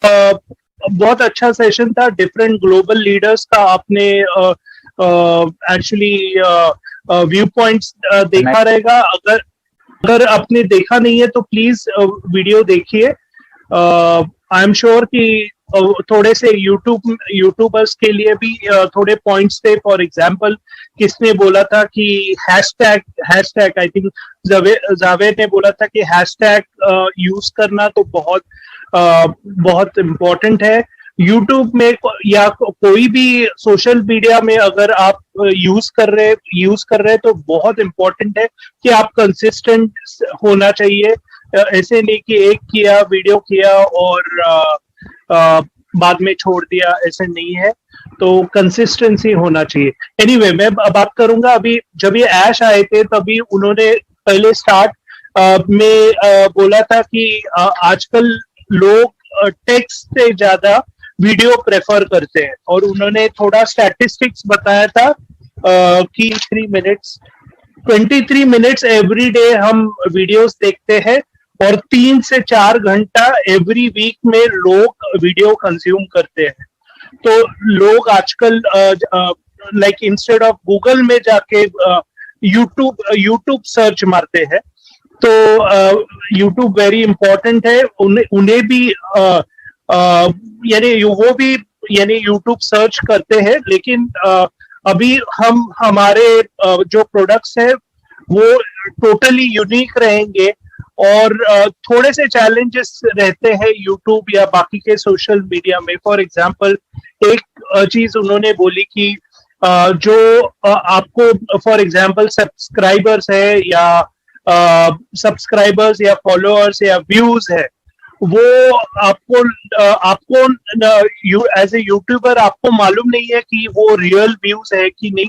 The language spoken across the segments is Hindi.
बहुत अच्छा सेशन था, डिफरेंट ग्लोबल लीडर्स का आपने एक्चुअली व्यू पॉइंट्स देखा रहेगा। अगर अगर आपने देखा नहीं है तो प्लीज वीडियो देखिए। आई एम श्योर कि थोड़े से यूट्यूबर्स के लिए भी थोड़े पॉइंट्स थे। फॉर एग्जांपल किसने बोला था कि हैशटैग आई थिंक जावेद ने बोला था कि हैशटैग यूज करना तो बहुत इम्पोर्टेंट है। यूट्यूब में या कोई भी सोशल मीडिया में अगर आप यूज कर रहे तो बहुत इम्पोर्टेंट है कि आप कंसिस्टेंट होना चाहिए। ऐसे नहीं कि एक किया वीडियो किया और बाद में छोड़ दिया, ऐसे नहीं है। तो कंसिस्टेंसी होना चाहिए। एनीवे मैं बात करूंगा। अभी जब ये ऐश आए थे तभी उन्होंने पहले स्टार्ट में बोला था कि आजकल लोग टेक्स्ट से ज्यादा वीडियो प्रेफर करते हैं, और उन्होंने थोड़ा स्टैटिस्टिक्स बताया था कि 23 मिनट्स एवरी डे हम वीडियोस देखते हैं, और 3 से 4 घंटा एवरी वीक में लोग वीडियो कंज्यूम करते हैं। तो लोग आजकल लाइक इंस्टेड ऑफ गूगल में जाके यूट्यूब सर्च मारते हैं। तो यूट्यूब वेरी इंपॉर्टेंट है। उन्हें भी यानी वो भी यानी यूट्यूब सर्च करते हैं, लेकिन अभी हम हमारे जो प्रोडक्ट्स है वो टोटली यूनिक रहेंगे, और थोड़े से चैलेंजेस रहते हैं यूट्यूब या बाकी के सोशल मीडिया में। फॉर एग्जांपल एक चीज उन्होंने बोली कि जो आपको फॉर एग्जांपल सब्सक्राइबर्स है या सब्सक्राइबर्स या फॉलोअर्स या व्यूज है, वो आपको एज ए यूट्यूबर आपको मालूम नहीं है कि वो रियल व्यूज है कि नहीं।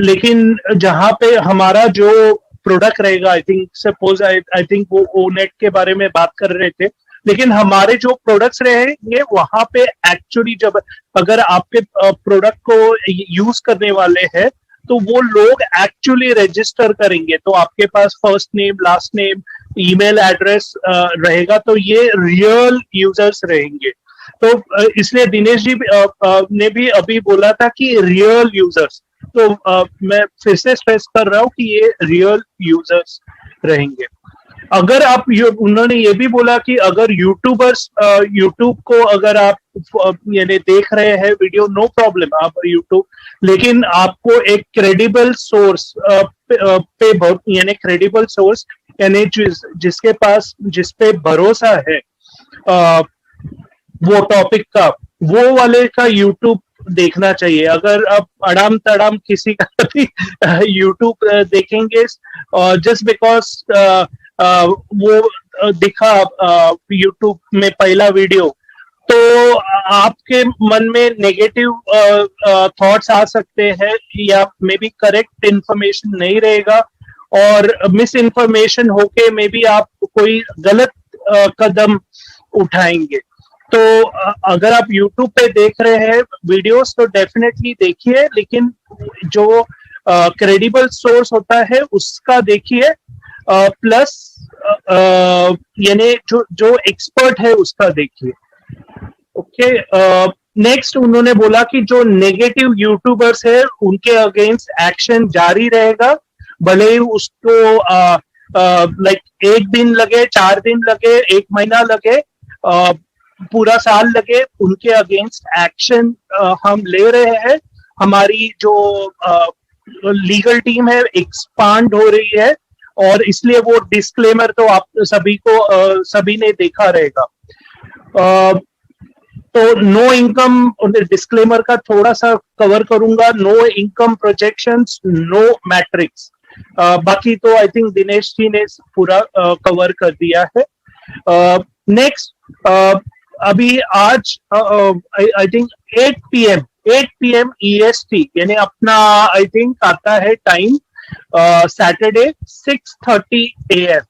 लेकिन जहां पे हमारा जो प्रोडक्ट रहेगा, I think suppose I think वो ओनेट के बारे में बात कर रहे थे, लेकिन हमारे जो प्रोडक्ट्स रहेंगे वहां पे एक्चुअली जब अगर आपके प्रोडक्ट को यूज करने वाले हैं तो वो लोग एक्चुअली रजिस्टर करेंगे, तो आपके पास first name last name email address रहेगा, तो ये रियल यूजर्स रहेंगे। तो इसलिए दिनेश जी ने भी अभी बोला था कि रियल यूजर्स, तो मैं फिर से स्ट्रेस कर रहा हूँ कि ये रियल यूजर्स रहेंगे। अगर आप उन्होंने ये भी बोला कि अगर यूट्यूबर्स यूट्यूब को अगर आप यानी देख रहे हैं वीडियो, नो प्रॉब्लम आप यूट्यूब, लेकिन आपको एक क्रेडिबल सोर्स पे यानी क्रेडिबल सोर्स यानी जिस पे भरोसा है वो टॉपिक का, वो वाले का यूट्यूब देखना चाहिए। अगर आप अड़ाम तड़ाम किसी का भी यूट्यूब देखेंगे जस्ट बिकॉज वो दिखा यूट्यूब में पहला वीडियो, तो आपके मन में नेगेटिव थॉट्स आ सकते हैं, या मे बी करेक्ट इंफॉर्मेशन नहीं रहेगा, और मिस इन्फॉर्मेशन होके मे बी आप कोई गलत कदम उठाएंगे। तो अगर आप YouTube पे देख रहे हैं वीडियोस तो डेफिनेटली देखिए, लेकिन जो क्रेडिबल सोर्स होता है उसका देखिए, प्लस यानी जो एक्सपर्ट है उसका देखिए। ओके, नेक्स्ट उन्होंने बोला कि जो नेगेटिव यूट्यूबर्स है उनके अगेंस्ट एक्शन जारी रहेगा, भले ही उसको लाइक 1 दिन लगे, 4 दिन लगे, 1 महीना लगे, पूरा साल लगे, उनके अगेंस्ट एक्शन हम ले रहे हैं। हमारी जो लीगल टीम है एक्सपांड हो रही है, और इसलिए वो डिस्क्लेमर तो आप सभी ने देखा रहेगा। तो नो इनकम डिस्क्लेमर का थोड़ा सा कवर करूंगा। No income projections, no matrix, बाकी तो आई थिंक दिनेश जी ने पूरा कवर कर दिया है। नेक्स्ट अभी आज आई थिंक 8 PM EST यानी अपना आई थिंक आता है टाइम सैटरडे 6:30 AM।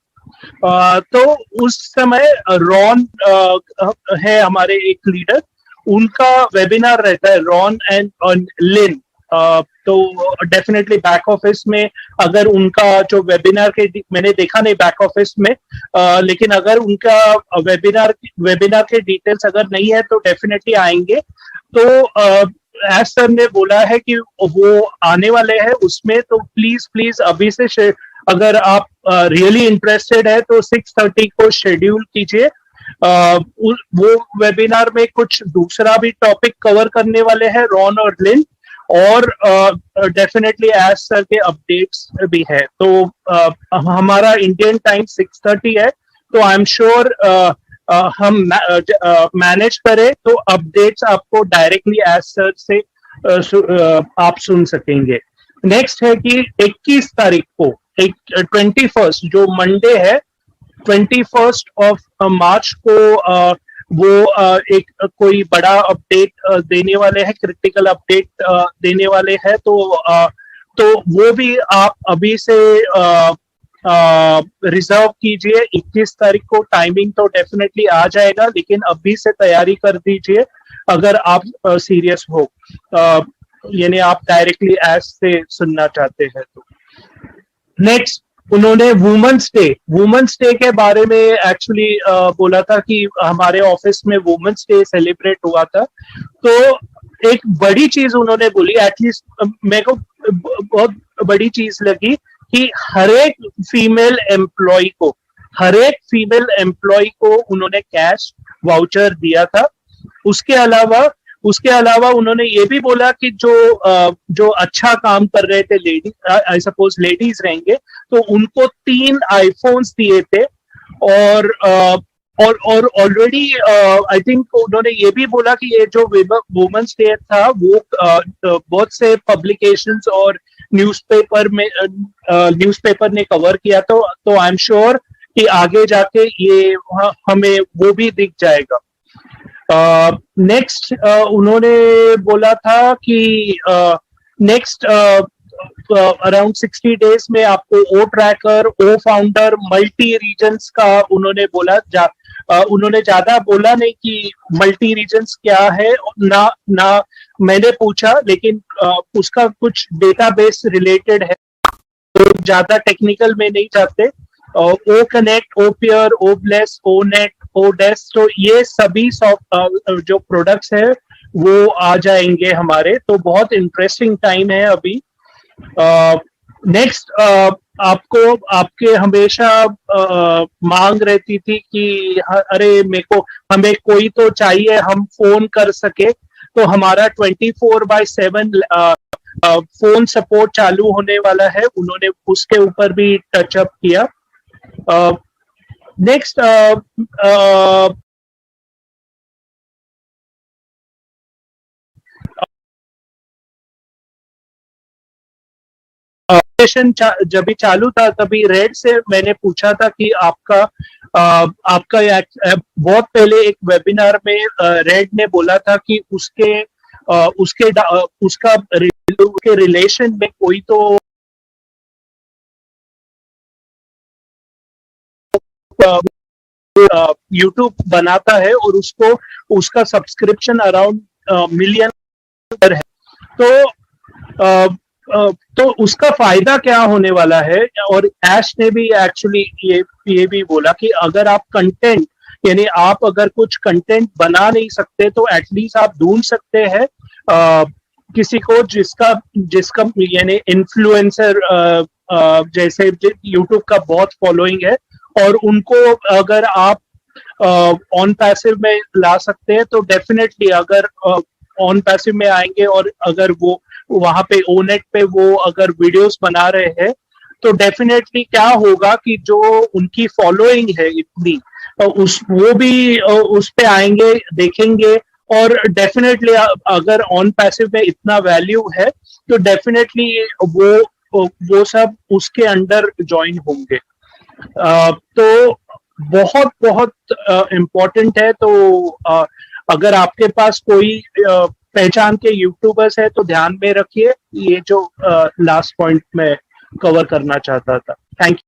तो उस समय रॉन है हमारे एक लीडर, उनका वेबिनार रहता है, रॉन एंड लिन तो डेफिनेटली बैक ऑफिस में अगर उनका जो वेबिनार के मैंने देखा नहीं बैक ऑफिस में, लेकिन अगर उनका वेबिनार के डिटेल्स अगर नहीं है तो डेफिनेटली आएंगे। तो एज सर ने बोला है कि वो आने वाले हैं उसमें, तो प्लीज अभी से अगर आप रियली इंटरेस्टेड है तो 6:30 को शेड्यूल कीजिए। वो वेबिनार में कुछ दूसरा भी टॉपिक कवर करने वाले हैं रॉन और लिन, और डेफिनेटली एज सर के अपडेट्स भी है। तो हमारा इंडियन टाइम 6:30 है, तो आई एम श्योर हम मैनेज करें तो अपडेट्स आपको डायरेक्टली एज सर से आप सुन सकेंगे। नेक्स्ट है कि 21 तारीख को 21 जो मंडे है, 21 ऑफ मार्च को वो एक कोई बड़ा अपडेट देने वाले हैं, क्रिटिकल अपडेट देने वाले हैं। तो वो भी आप अभी से रिजर्व कीजिए। 21 तारीख को टाइमिंग तो डेफिनेटली आ जाएगा, लेकिन अभी से तैयारी कर दीजिए अगर आप सीरियस हो, यानी आप डायरेक्टली एज से सुनना चाहते हैं तो। नेक्स्ट उन्होंने वुमेन्स डे के बारे में एक्चुअली बोला था कि हमारे ऑफिस में वुमेन्स डे सेलिब्रेट हुआ था। तो एक बड़ी चीज उन्होंने बोली, एटलीस्ट मेरे को बहुत बड़ी चीज लगी, कि हर एक फीमेल एम्प्लॉय को उन्होंने कैश वाउचर दिया था। उसके अलावा उन्होंने ये भी बोला कि जो अच्छा काम कर रहे थे लेडीज, आई सपोज लेडीज रहेंगे, तो उनको 3 आईफोन्स दिए थे। और ऑलरेडी आई थिंक उन्होंने ये भी बोला कि ये जो वुमेन्स डे था वो बहुत से पब्लिकेशंस और न्यूज़पेपर ने कवर किया। तो आई एम श्योर कि आगे जाके ये हमें वो भी दिख जाएगा। नेक्स्ट उन्होंने बोला था कि नेक्स्ट अराउंड 60 डेज में आपको ओ ट्रैकर, ओ फाउंडर, मल्टी रीजन्स का उन्होंने बोला। उन्होंने ज्यादा बोला नहीं कि मल्टी रीजन्स क्या है, ना मैंने पूछा, लेकिन उसका कुछ डेटाबेस रिलेटेड है, तो ज्यादा टेक्निकल में नहीं जाते। ओ कनेक्ट, ओ पेयर, ओ ब्लेस, ओ नेट, ओ डेस्क, तो ये सभी जो प्रोडक्ट्स है वो आ जाएंगे हमारे। तो बहुत इंटरेस्टिंग टाइम है अभी। नेक्स्ट आपके हमेशा मांग रहती थी कि अरे हमें कोई तो चाहिए हम फोन कर सके, तो हमारा 24/7 फोन सपोर्ट चालू होने वाला है। उन्होंने उसके ऊपर भी टच अप किया। नेक्स्ट जब भी चालू था तभी रेड से मैंने पूछा था कि आपका बहुत पहले एक वेबिनार में रेड ने बोला था कि उसका रिलेशन में कोई तो यूट्यूब बनाता है और उसका सब्सक्रिप्शन अराउंड मिलियन है। तो उसका फायदा क्या होने वाला है। और ऐश ने भी एक्चुअली ये भी बोला कि अगर आप कंटेंट, यानी आप अगर कुछ कंटेंट बना नहीं सकते तो एटलीस्ट आप ढूंढ सकते हैं किसी को जिसका यानी इन्फ्लुएंसर, जैसे यूट्यूब का बहुत फॉलोइंग है, और उनको अगर आप ऑन पैसिव में ला सकते हैं तो डेफिनेटली अगर ऑन पैसिव में आएंगे और अगर वो वहां पे ओनेट पे वो अगर वीडियोस बना रहे हैं तो डेफिनेटली क्या होगा कि जो उनकी फॉलोइंग है इतनी, वो भी उस पे आएंगे, देखेंगे, और डेफिनेटली अगर ऑन पैसिव में इतना वैल्यू है तो डेफिनेटली वो सब उसके अंडर ज्वाइन होंगे। तो बहुत बहुत इम्पोर्टेंट है। तो अगर आपके पास कोई पहचान के यूट्यूबर्स है तो ध्यान में रखिए। ये जो लास्ट पॉइंट में कवर करना चाहता था। Thank you.